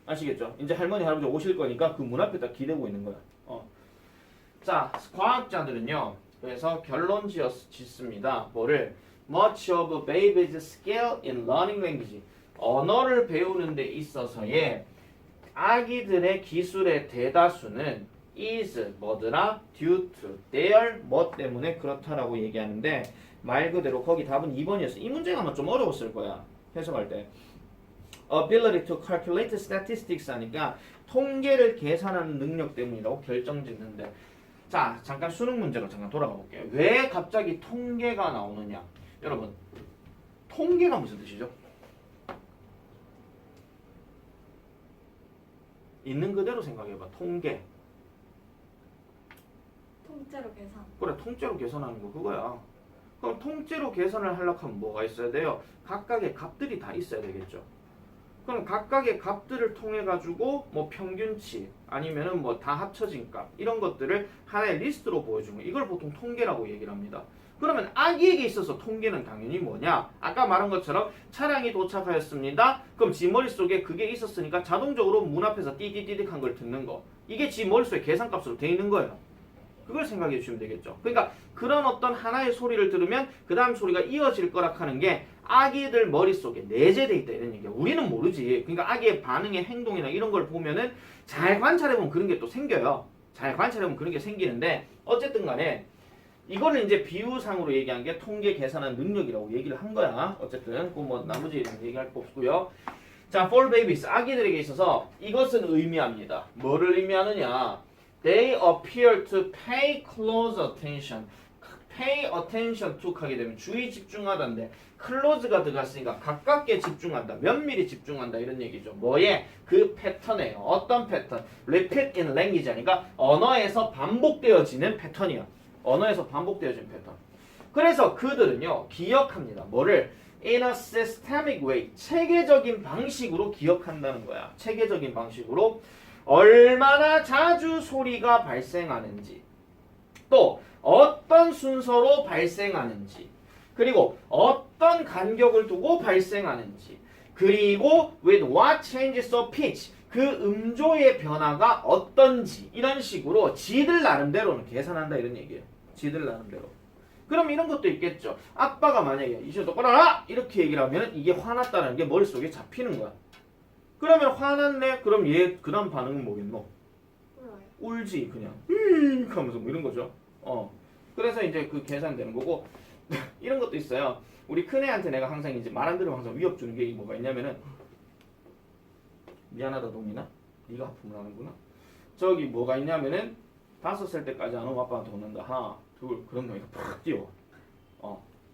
아시겠죠? 이제 할머니 할아버지 오실 거니까 그 문 앞에 딱 기대고 있는 거야. 자, 과학자들은요. 그래서 결론 짓습니다. 뭐를? Much of a baby's skill in learning language. 언어를 배우는 데 있어서의 아기들의 기술의 대다수는 is 뭐더라? due to their 뭐 때문에 그렇다라고 얘기하는데 말 그대로 거기 답은 2번이었어. 이 문제가 아마 좀 어려웠을 거야. 해석할 때. ability to calculate statistics 하니까 통계를 계산하는 능력 때문이라고 결정짓는데 자, 잠깐 수능 문제로 잠깐 돌아가 볼게요. 왜 갑자기 통계가 나오느냐? 여러분, 통계가 무슨 뜻이죠? 있는 그대로 생각해봐. 통계. 통째로 계산. 그래, 통째로 계산하는 거 그거야. 그럼 통째로 계산을 하려고 하면 뭐가 있어야 돼요? 각각의 값들이 다 있어야 되겠죠. 그럼 각각의 값들을 통해 가지고 뭐 평균치 아니면은 뭐 다 합쳐진 값 이런 것들을 하나의 리스트로 보여주는 거. 이걸 보통 통계라고 얘기를 합니다. 그러면 아기에게 있어서 통계는 당연히 뭐냐? 아까 말한 것처럼 차량이 도착하였습니다. 그럼 지 머릿속에 그게 있었으니까 자동적으로 문 앞에서 띠디디딕 한 걸 듣는 거. 이게 지 머릿속에 계산값으로 돼 있는 거예요. 그걸 생각해 주시면 되겠죠. 그러니까 그런 어떤 하나의 소리를 들으면 그 다음 소리가 이어질 거라 하는 게 아기들 머릿속에 내재돼 있다 이런 얘기야. 우리는 모르지. 그러니까 아기의 반응의 행동이나 이런 걸 보면은 잘 관찰해보면 그런 게 또 생겨요. 잘 관찰해보면 그런 게 생기는데 어쨌든 간에 이거를 이제 비유상으로 얘기한 게 통계 계산한 능력이라고 얘기를 한 거야. 어쨌든 그 뭐 나머지 얘기할 거 없고요. 자, for babies 아기들에게 있어서 이것은 의미합니다. 뭐를 의미하느냐? They appear to pay close attention. pay attention to 하게 되면 주의 집중하다인데 close가 들어갔으니까 가깝게 집중한다. 면밀히 집중한다 이런 얘기죠. 뭐에? 그 패턴에요. 어떤 패턴? repeat in language 하니까 언어에서 반복되어지는 패턴이야. 언어에서 반복되어지는 패턴. 그래서 그들은요 기억합니다. 뭐를? in a systemic way. 체계적인 방식으로 기억한다는 거야. 체계적인 방식으로 얼마나 자주 소리가 발생하는지 또 어떤 순서로 발생하는지 그리고 어떤 간격을 두고 발생하는지, 그리고 with what changes of pitch, 그 음조의 변화가 어떤지, 이런 식으로 지들 나름대로는 계산한다 이런 얘기예요. 지들 나름대로. 그럼 이런 것도 있겠죠. 아빠가 만약에 이시오 똑바로 하라! 이렇게 얘기를 하면 이게 화났다는 게 머릿속에 잡히는 거야. 그러면 화났네? 그럼 얘 그 다음 반응은 뭐겠노? 몰라요. 울지 그냥 하면서 뭐 이런 거죠. 그래서 이제 그 계산되는 거고 이런 것도 있어요. 우리 큰애한테 내가 항상 이제 말 안 들으면 항상 위협 주는 게 뭐가 있냐면은 미안하다 동민아, 네가 하품을 하는구나. 저기 뭐가 있냐면은 5살 때까지 안 오면 아빠한테 혼난다. 하나, 둘, 그럼 너희가 팍 뛰어와.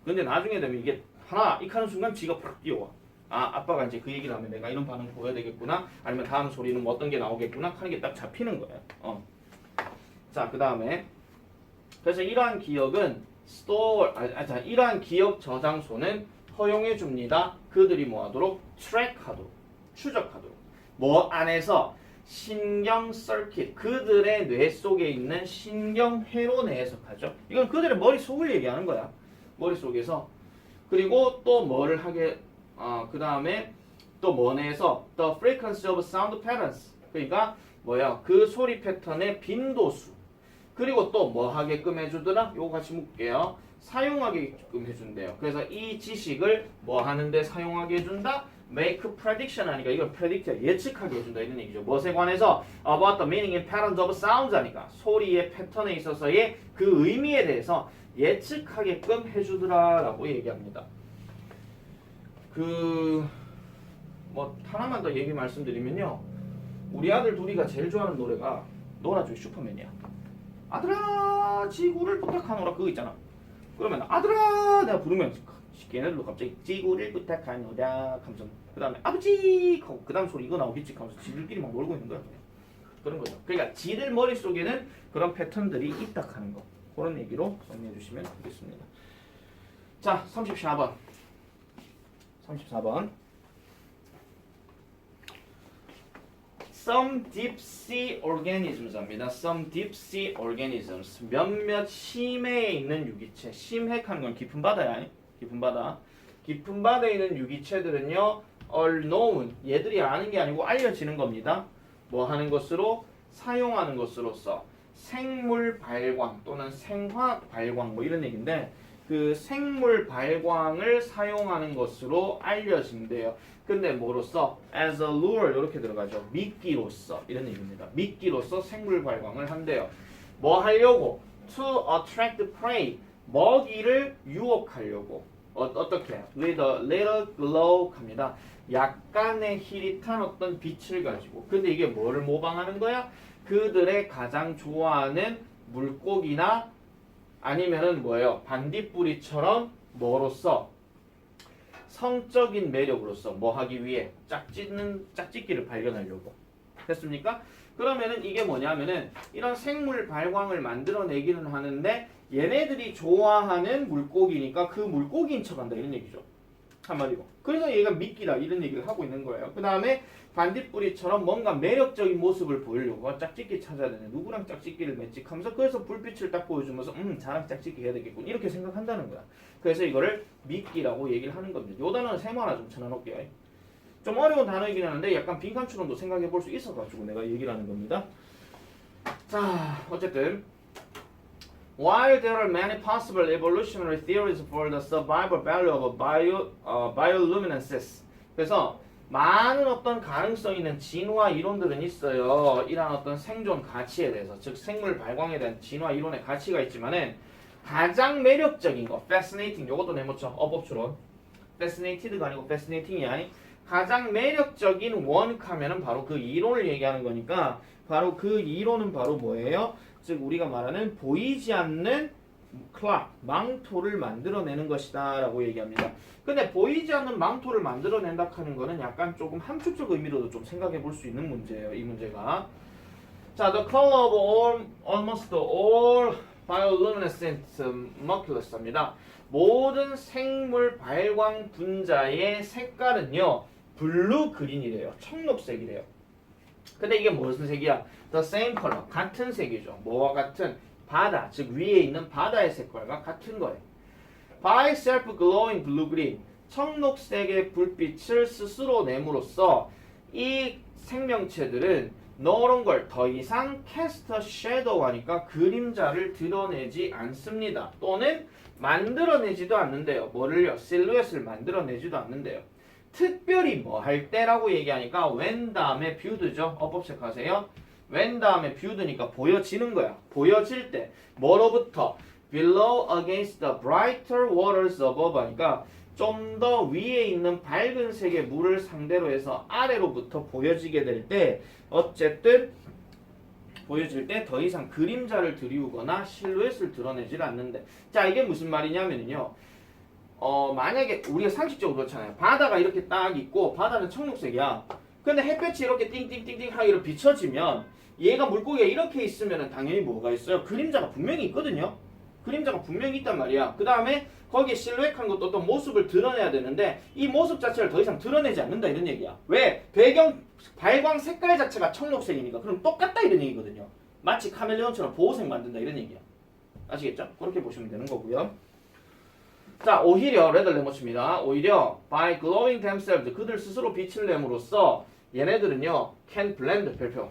근데 나중에 되면 이게 하나 이 하는 순간 지가 팍 뛰어와. 아, 아빠가 이제 그 얘기를 하면 내가 이런 반응 보여야 되겠구나. 아니면 다음 소리는 뭐 어떤 게 나오겠구나 하는 게 딱 잡히는 거예요. 자, 그 다음에 그래서 이러한 기억은 이러한 기억 저장소는 허용해 줍니다. 그들이 뭐하도록 트랙하도록, 추적하도록. 뭐 안에서 신경 서킷, 그들의 뇌 속에 있는 신경회로 내 해석하죠. 이건 그들의 머릿속을 얘기하는 거야. 머릿속에서. 그리고 또 뭐를 하게 그 다음에 또 뭐 내에서 the frequency of sound patterns, 그러니까 뭐야 그 소리 패턴의 빈도수, 그리고 또 뭐 하게끔 해주더라? 요거 같이 묶게요. 사용하게끔 해준대요. 그래서 이 지식을 뭐 하는데 사용하게 해준다? make prediction 하니까 이걸 predict, 예측하게 해준다 이런 얘기죠. 무엇에 관해서? about the meaning and patterns of sounds 하니까 소리의 패턴에 있어서의 그 의미에 대해서 예측하게끔 해주더라 라고 얘기합니다. 뭐 하나만 더 얘기 말씀드리면요, 우리 아들 둘이가 제일 좋아하는 노래가 노라조의 슈퍼맨이야. 아들아 지구를 부탁하노라 그거 있잖아. 그러면 아들아 내가 부르면 걔네들도 갑자기 지구를 부탁하노라 하면서 그 다음에 아버지 하고 그 다음 소리 이거 나오겠지 하면서 지들끼리 막 놀고 있는 거야. 그런 거죠. 그러니까 지들 머릿속에는 그런 패턴들이 있다 하는 거, 그런 얘기로 정리해 주시면 되겠습니다. 자, 34번 Some deep sea organisms입니다. Some deep sea organisms. 몇몇 심해에 있는 유기체. 심해하는 건 깊은 바다야. 깊은 바다. 깊은 바다에 있는 유기체들은요, are known. 얘들이 아는 게 아니고 알려지는 겁니다. 뭐 하는 것으로? 사용하는 것으로서 생물 발광 또는 생화학 발광 뭐 이런 얘기인데, 그 생물 발광을 사용하는 것으로 알려진대요. 근데 뭐로써? as a lure 이렇게 들어가죠. 미끼로서 이런 얘기입니다. 미끼로서 생물 발광을 한대요. 뭐 하려고? to attract prey, 먹이를 유혹하려고. 어떻게? with a little glow 합니다. 약간의 희릿한 어떤 빛을 가지고. 근데 이게 뭐를 모방하는 거야? 그들의 가장 좋아하는 물고기나 아니면은 뭐예요? 반딧불이처럼 뭐로써? 성적인 매력으로서 뭐 하기 위해? 짝짓기를 발견하려고. 됐습니까? 그러면은 이게 뭐냐면은 이런 생물 발광을 만들어내기는 하는데 얘네들이 좋아하는 물고기니까 그 물고기인 척한다 이런 얘기죠. 한마디로. 그래서 얘가 미끼다 이런 얘기를 하고 있는 거예요. 그 다음에 반딧불이처럼 뭔가 매력적인 모습을 보이려고 짝짓기 찾아야 되네. 누구랑 짝짓기를 맺지? 하면서 그래서 불빛을 딱 보여주면서 자랑 짝짓기 해야 되겠군 이렇게 생각한다는 거야. 그래서 이거를 미끼라고 얘기를 하는 겁니다. 요 단어는 세모 하나 좀 쳐놔놓을게요. 좀 어려운 단어이긴 하는데 약간 빈칸처럼도 생각해 볼 수 있어가지고 내가 얘기를 하는 겁니다. 자, 어쨌든 While there are many possible evolutionary theories for the survival value of bioluminescence, 그래서 많은 어떤 가능성 있는 진화 이론들은 있어요. 이러한 어떤 생존 가치에 대해서, 즉 생물 발광에 대한 진화 이론의 가치가 있지만은 가장 매력적인 거, fascinating, 요것도 네모쳐, 어법추론. fascinated가 아니고 fascinating이 아니, 가장 매력적인 원하면은 바로 그 이론을 얘기하는 거니까 바로 그 이론은 바로 뭐예요? 즉 우리가 말하는 보이지 않는 클락, 망토를 만들어내는 것이다 라고 얘기합니다. 근데 보이지 않는 망토를 만들어낸다 하는 거는 약간 조금 함축적 의미로도 좀 생각해 볼 수 있는 문제예요. 이 문제가. 자, the color of almost all bioluminescent molecules입니다. 모든 생물 발광 분자의 색깔은요, 블루 그린이래요. 청록색이래요. 근데 이게 무슨 색이야? The same color, 같은 색이죠. 뭐와 같은? 바다, 즉 위에 있는 바다의 색깔과 같은 거예요. By self-glowing blue-green, 청록색의 불빛을 스스로 내므로써 이 생명체들은 너런 걸 더 이상 cast a shadow 하니까 그림자를 드러내지 않습니다. 또는 만들어내지도 않는데요. 뭐를요? 실루엣을 만들어내지도 않는데요. 특별히 뭐 할 때라고 얘기하니까 when 다음에 viewed죠. 어법 체크하세요. when 다음에 viewed니까 보여지는 거야. 보여질 때 뭐로부터? below against the brighter waters above 하니까 좀 더 위에 있는 밝은 색의 물을 상대로 해서 아래로부터 보여지게 될 때 어쨌든 보여질 때 더 이상 그림자를 드리우거나 실루엣을 드러내질 않는데 자 이게 무슨 말이냐면요 만약에 우리가 상식적으로 그렇잖아요. 바다가 이렇게 딱 있고 바다는 청록색이야. 근데 햇볕이 이렇게 띵띵띵띵 하기로 비춰지면 얘가 물고기가 이렇게 있으면 당연히 뭐가 있어요? 그림자가 분명히 있거든요. 그림자가 분명히 있단 말이야. 그 다음에 거기에 실루엣한 것도 또 모습을 드러내야 되는데 이 모습 자체를 더 이상 드러내지 않는다 이런 얘기야. 왜? 배경 발광 색깔 자체가 청록색이니까 그럼 똑같다 이런 얘기거든요. 마치 카멜레온처럼 보호색 만든다 이런 얘기야. 아시겠죠? 그렇게 보시면 되는 거고요. 자 오히려 레드를 내놓습니다. 오히려 by glowing themselves 그들 스스로 빛을 내므로써 얘네들은요 can blend 별표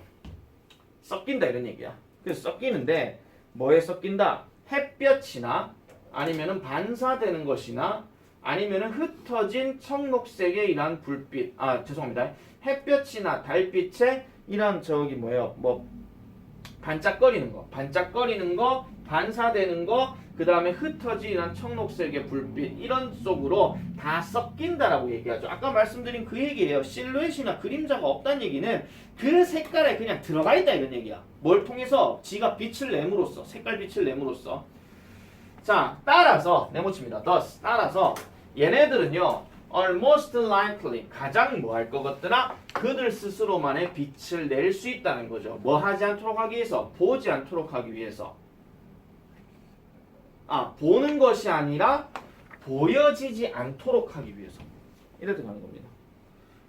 섞인다 이런 얘기야. 그래서 섞이는데 뭐에 섞인다? 햇볕이나 아니면은 반사되는 것이나 아니면은 흩어진 청록색의 이러한 불빛 죄송합니다. 햇볕이나 달빛에 이런 저기 뭐예요? 뭐 반짝거리는 거, 반사되는 거, 그 다음에 흩어진 이런 청록색의 불빛 이런 속으로 다 섞인다라고 얘기하죠. 아까 말씀드린 그 얘기예요. 실루엣이나 그림자가 없다는 얘기는 그 색깔에 그냥 들어가 있다 이런 얘기야. 뭘 통해서? 지가 빛을 내므로써, 색깔 빛을 내므로써. 자, 따라서 네모칩니다. thus 따라서 얘네들은요. almost likely 가장 뭐 할 것 같더라? 그들 스스로만의 빛을 낼 수 있다는 거죠. 뭐 하지 않도록 하기 위해서? 보지 않도록 하기 위해서. 보는 것이 아니라 보여지지 않도록 하기 위해서. 이렇게 가는 겁니다.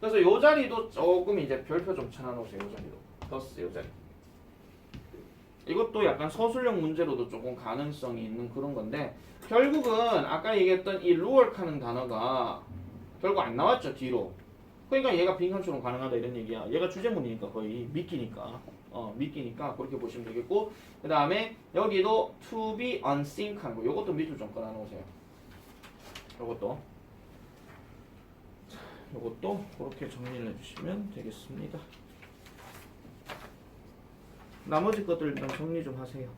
그래서 요 자리도 조금 이제 별표 좀 쳐놔놓으세요. 요 자리도. thus 요 자리. 이것도 약간 서술형 문제로도 조금 가능성이 있는 그런 건데 결국은 아까 얘기했던 이 루얼카는 단어가 결국 안 나왔죠 뒤로. 그러니까 얘가 빈칸처럼 가능하다 이런 얘기야. 얘가 주제문이니까 거의 미끼니까 미끼니까 그렇게 보시면 되겠고 그 다음에 여기도 to be unseen 하는 거 요것도 밑으로 좀 꺼놔놓으세요. 요것도 그렇게 정리를 해주시면 되겠습니다. 나머지 것들 일단 정리 좀 하세요.